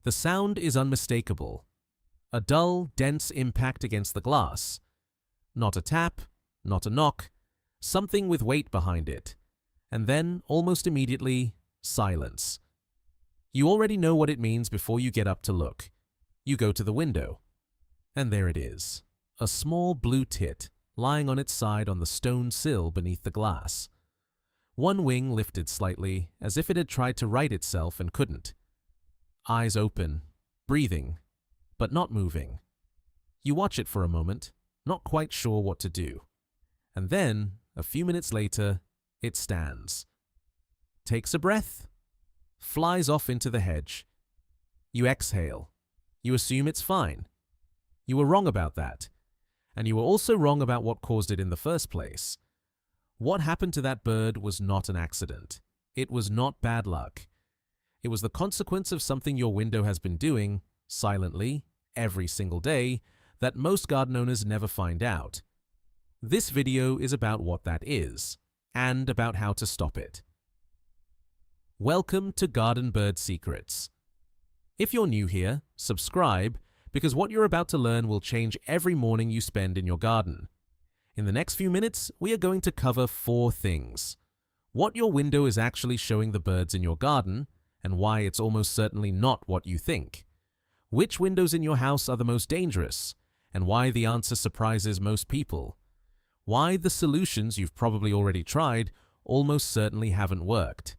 The sound is unmistakable. A dull, dense impact against the glass. Not a tap, not a knock, something with weight behind it. And then, almost immediately, silence. You already know what it means before you get up to look. You go to the window. And there it is. A small blue tit, lying on its side on the stone sill beneath the glass. One wing lifted slightly, as if it had tried to right itself and couldn't. Eyes open, breathing, but not moving. You watch it for a moment, not quite sure what to do. And then, a few minutes later, it stands. Takes a breath, flies off into the hedge. You exhale. You assume it's fine. You were wrong about that. And you were also wrong about what caused it in the first place. What happened to that bird was not an accident. It was not bad luck. It was the consequence of something your window has been doing, silently, every single day, that most garden owners never find out. This video is about what that is, and about how to stop it. Welcome to Garden Bird Secrets. If you're new here, subscribe, because what you're about to learn will change every morning you spend in your garden. In the next few minutes, we are going to cover 4 things. What your window is actually showing the birds in your garden, and why it's almost certainly not what you think. Which windows in your house are the most dangerous, and why the answer surprises most people. Why the solutions you've probably already tried almost certainly haven't worked.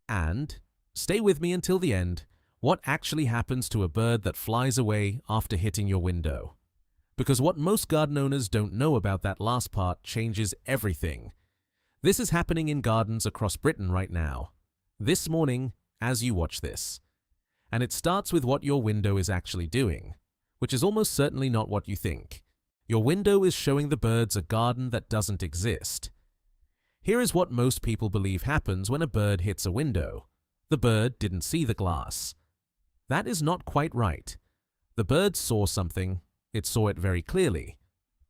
And, stay with me until the end, what actually happens to a bird that flies away after hitting your window. Because what most garden owners don't know about that last part changes everything. This is happening in gardens across Britain right now. This morning, as you watch this. And it starts with what your window is actually doing, which is almost certainly not what you think. Your window is showing the birds a garden that doesn't exist. Here is what most people believe happens when a bird hits a window. The bird didn't see the glass. That is not quite right. The bird saw something. It saw it very clearly.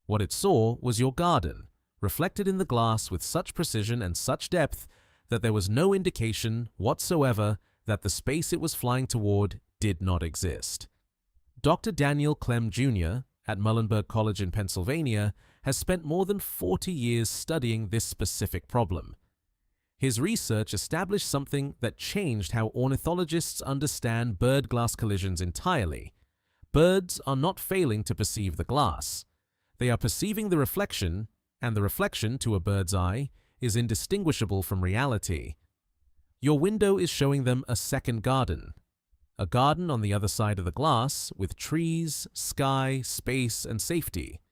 What it saw was your garden, reflected in the glass with such precision and such depth that there was no indication whatsoever that the space it was flying toward did not exist. Dr. Daniel Clem Jr. at Muhlenberg College in Pennsylvania has spent more than 40 years studying this specific problem. His research established something that changed how ornithologists understand bird-glass collisions entirely. Birds are not failing to perceive the glass. They are perceiving the reflection, and the reflection, to a bird's eye, is indistinguishable from reality. Your window is showing them a second garden. A garden on the other side of the glass with trees, sky, space, and safety.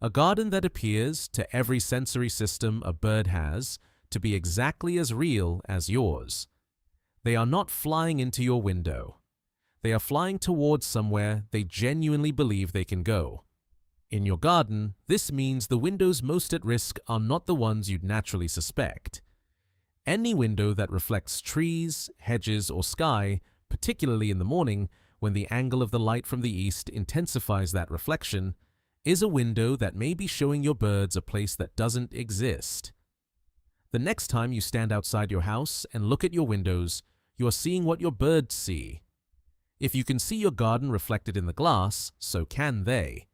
A garden that appears, to every sensory system a bird has, to be exactly as real as yours. They are not flying into your window. They are flying towards somewhere they genuinely believe they can go. In your garden, this means the windows most at risk are not the ones you'd naturally suspect. Any window that reflects trees, hedges, or sky, particularly in the morning when the angle of the light from the east intensifies that reflection, is a window that may be showing your birds a place that doesn't exist. The next time you stand outside your house and look at your windows, you are seeing what your birds see. If you can see your garden reflected in the glass, so can they.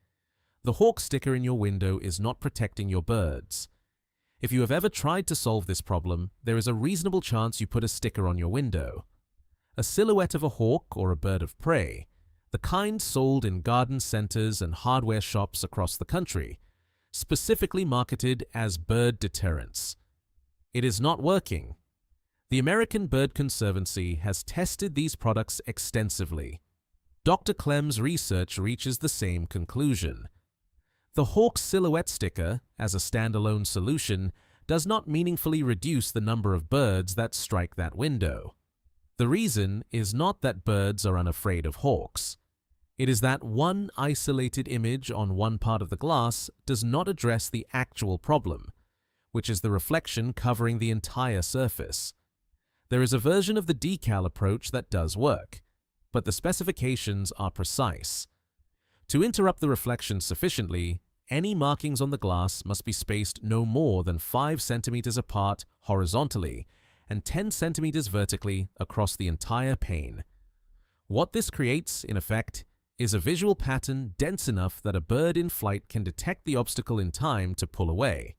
The hawk sticker in your window is not protecting your birds. If you have ever tried to solve this problem, there is a reasonable chance you put a sticker on your window. A silhouette of a hawk or a bird of prey, the kind sold in garden centers and hardware shops across the country, specifically marketed as bird deterrents. It is not working. The American Bird Conservancy has tested these products extensively. Dr. Clem's research reaches the same conclusion. The hawk silhouette sticker, as a standalone solution, does not meaningfully reduce the number of birds that strike that window. The reason is not that birds are unafraid of hawks. It is that one isolated image on one part of the glass does not address the actual problem, which is the reflection covering the entire surface. There is a version of the decal approach that does work, but the specifications are precise. To interrupt the reflection sufficiently, any markings on the glass must be spaced no more than 5 centimeters apart horizontally and 10 centimeters vertically across the entire pane. What this creates, in effect, is a visual pattern dense enough that a bird in flight can detect the obstacle in time to pull away.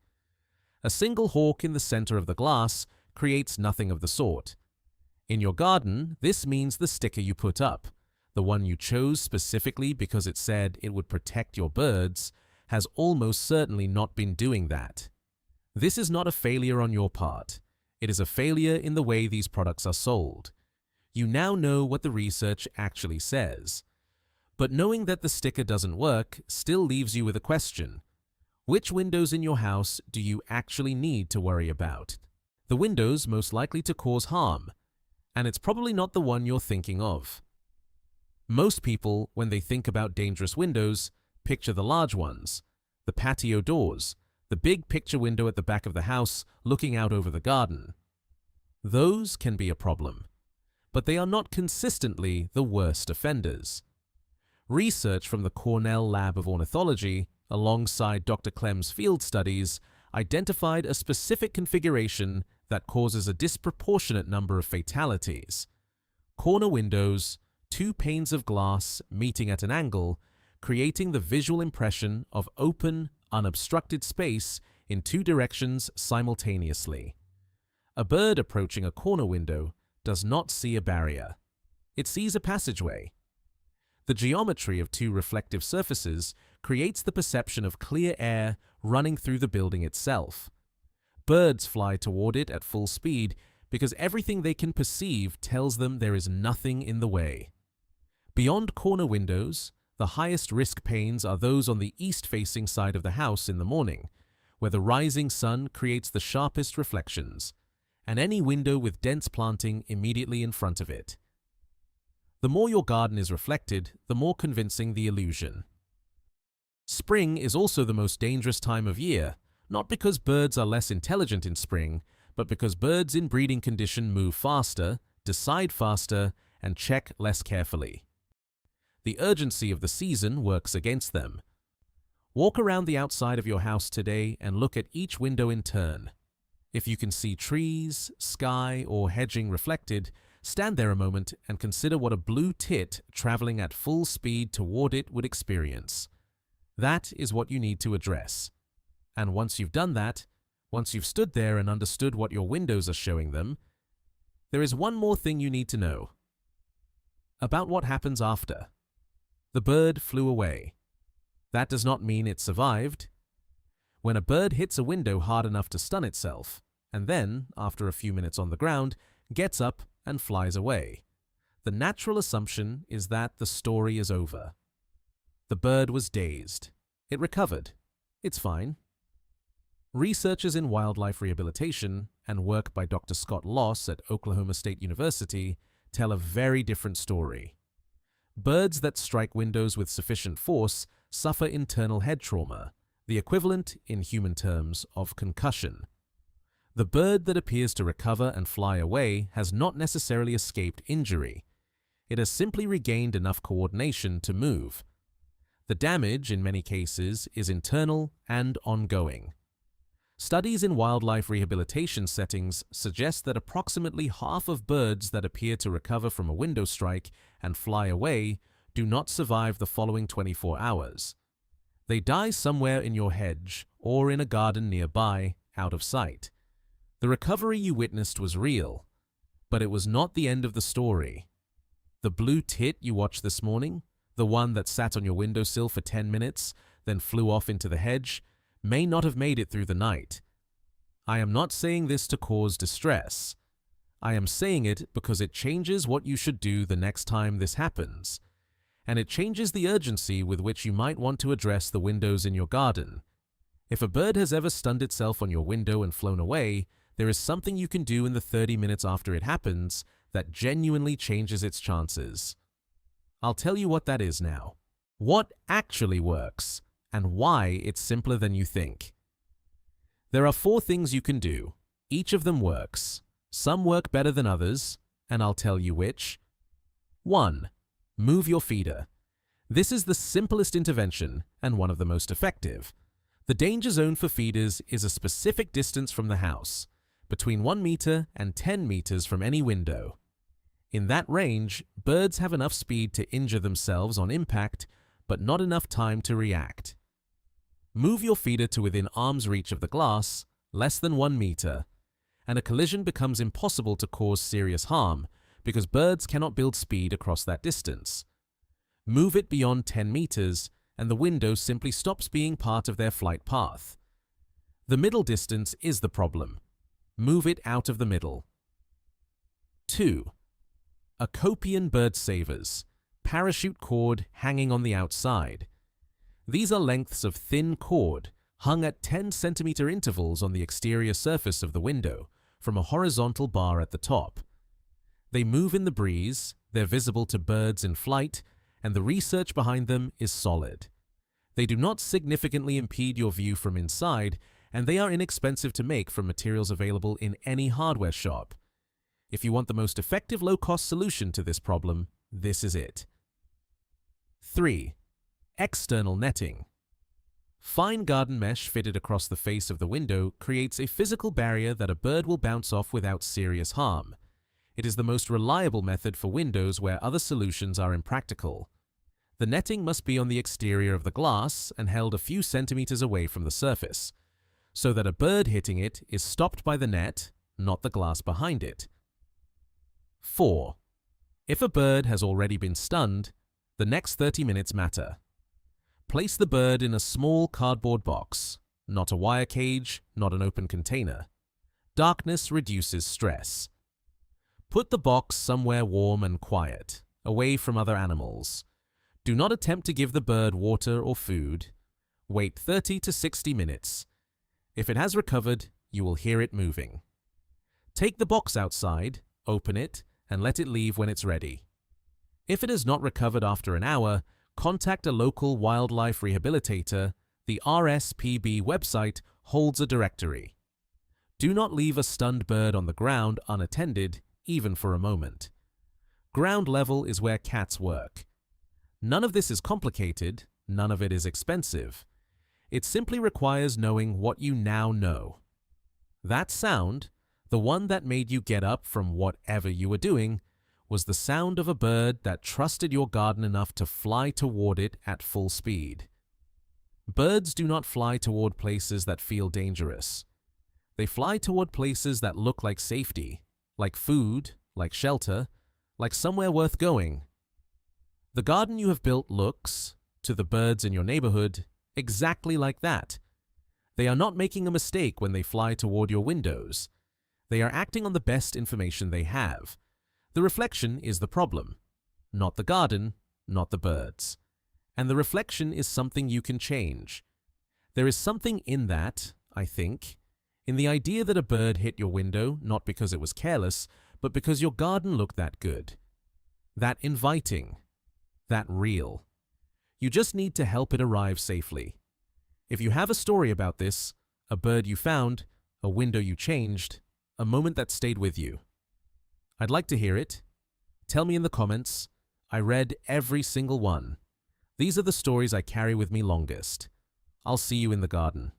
A single hawk in the center of the glass creates nothing of the sort. In your garden, this means the sticker you put up, the one you chose specifically because it said it would protect your birds, has almost certainly not been doing that. This is not a failure on your part. It is a failure in the way these products are sold. You now know what the research actually says. But knowing that the sticker doesn't work still leaves you with a question. Which windows in your house do you actually need to worry about? The windows most likely to cause harm, and it's probably not the one you're thinking of. Most people, when they think about dangerous windows, picture the large ones, the patio doors, the big picture window at the back of the house looking out over the garden. Those can be a problem, but they are not consistently the worst offenders. Research from the Cornell Lab of Ornithology, alongside Dr. Clem's field studies, identified a specific configuration that causes a disproportionate number of fatalities. Corner windows, two panes of glass meeting at an angle, creating the visual impression of open, unobstructed space in two directions simultaneously. A bird approaching a corner window does not see a barrier. It sees a passageway. The geometry of two reflective surfaces creates the perception of clear air running through the building itself. Birds fly toward it at full speed because everything they can perceive tells them there is nothing in the way. Beyond corner windows, the highest risk panes are those on the east-facing side of the house in the morning, where the rising sun creates the sharpest reflections, and any window with dense planting immediately in front of it. The more your garden is reflected, the more convincing the illusion. Spring is also the most dangerous time of year, not because birds are less intelligent in spring, but because birds in breeding condition move faster, decide faster, and check less carefully. The urgency of the season works against them. Walk around the outside of your house today and look at each window in turn. If you can see trees, sky, or hedging reflected, stand there a moment and consider what a blue tit traveling at full speed toward it would experience. That is what you need to address. And once you've done that, once you've stood there and understood what your windows are showing them, there is one more thing you need to know. About what happens after. The bird flew away. That does not mean it survived. When a bird hits a window hard enough to stun itself, and then, after a few minutes on the ground, gets up and flies away, the natural assumption is that the story is over. The bird was dazed. It recovered. It's fine. Researchers in wildlife rehabilitation and work by Dr. Scott Loss at Oklahoma State University tell a very different story. Birds that strike windows with sufficient force suffer internal head trauma, the equivalent, in human terms, of concussion. The bird that appears to recover and fly away has not necessarily escaped injury. It has simply regained enough coordination to move. The damage, in many cases, is internal and ongoing. Studies in wildlife rehabilitation settings suggest that approximately half of birds that appear to recover from a window strike and fly away do not survive the following 24 hours. They die somewhere in your hedge or in a garden nearby, out of sight. The recovery you witnessed was real, but it was not the end of the story. The blue tit you watched this morning, the one that sat on your windowsill for 10 minutes, then flew off into the hedge, may not have made it through the night. I am not saying this to cause distress. I am saying it because it changes what you should do the next time this happens, and it changes the urgency with which you might want to address the windows in your garden. If a bird has ever stunned itself on your window and flown away, there is something you can do in the 30 minutes after it happens that genuinely changes its chances. I'll tell you what that is now. What actually works, and why it's simpler than you think. There are 4 things you can do. Each of them works. Some work better than others, and I'll tell you which. 1. Move your feeder. This is the simplest intervention and one of the most effective. The danger zone for feeders is a specific distance from the house, between 1 meter and 10 meters from any window. In that range, birds have enough speed to injure themselves on impact, but not enough time to react. Move your feeder to within arm's reach of the glass, less than 1 meter, and a collision becomes impossible to cause serious harm because birds cannot build speed across that distance. Move it beyond 10 meters, and the window simply stops being part of their flight path. The middle distance is the problem. Move it out of the middle. 2. Acopian bird savers, parachute cord hanging on the outside. These are lengths of thin cord hung at 10-centimeter intervals on the exterior surface of the window from a horizontal bar at the top. They move in the breeze, they're visible to birds in flight, and the research behind them is solid. They do not significantly impede your view from inside, and they are inexpensive to make from materials available in any hardware shop. If you want the most effective low-cost solution to this problem, this is it. 3. External netting. Fine garden mesh fitted across the face of the window creates a physical barrier that a bird will bounce off without serious harm. It is the most reliable method for windows where other solutions are impractical. The netting must be on the exterior of the glass and held a few centimeters away from the surface, so that a bird hitting it is stopped by the net, not the glass behind it. 4. If a bird has already been stunned, the next 30 minutes matter. Place the bird in a small cardboard box, not a wire cage, not an open container. Darkness reduces stress. Put the box somewhere warm and quiet, away from other animals. Do not attempt to give the bird water or food. Wait 30 to 60 minutes. If it has recovered, you will hear it moving. Take the box outside, open it, and let it leave when it's ready. If it has not recovered after an hour, contact a local wildlife rehabilitator. The RSPB website holds a directory. Do not leave a stunned bird on the ground unattended, even for a moment. Ground level is where cats work. None of this is complicated, none of it is expensive. It simply requires knowing what you now know. That sound, the one that made you get up from whatever you were doing, was the sound of a bird that trusted your garden enough to fly toward it at full speed. Birds do not fly toward places that feel dangerous. They fly toward places that look like safety, like food, like shelter, like somewhere worth going. The garden you have built looks, to the birds in your neighborhood, exactly like that. They are not making a mistake when they fly toward your windows. They are acting on the best information they have. The reflection is the problem, not the garden, not the birds. And the reflection is something you can change. There is something in that, I think, in the idea that a bird hit your window not because it was careless, but because your garden looked that good. That inviting. That real. You just need to help it arrive safely. If you have a story about this, a bird you found, a window you changed, a moment that stayed with you, I'd like to hear it. Tell me in the comments. I read every single one. These are the stories I carry with me longest. I'll see you in the garden.